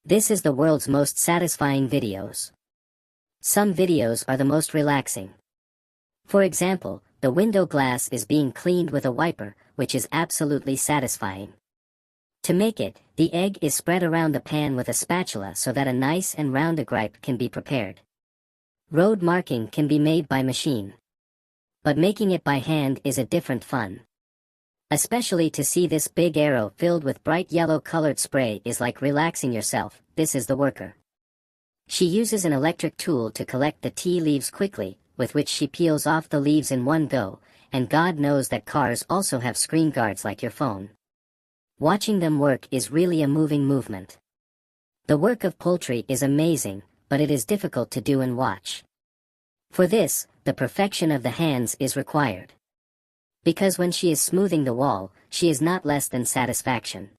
This is the world's most satisfying videos. Some videos are the most relaxing. For example, the window glass is being cleaned with a wiper, which is absolutely satisfying. To make it, the egg is spread around the pan with a spatula so that a nice and round gripe can be prepared. Road marking can be made by machine. But making it by hand is a different fun. Especially to see this big arrow filled with bright yellow colored spray is like relaxing yourself. This is the worker. She uses an electric tool to collect the tea leaves quickly, with which she peels off the leaves in one go, and God knows that cars also have screen guards like your phone. Watching them work is really a moving movement. The work of poultry is amazing, but it is difficult to do and watch. For this, the perfection of the hands is required. Because when she is smoothing the wall, she is not less than satisfaction.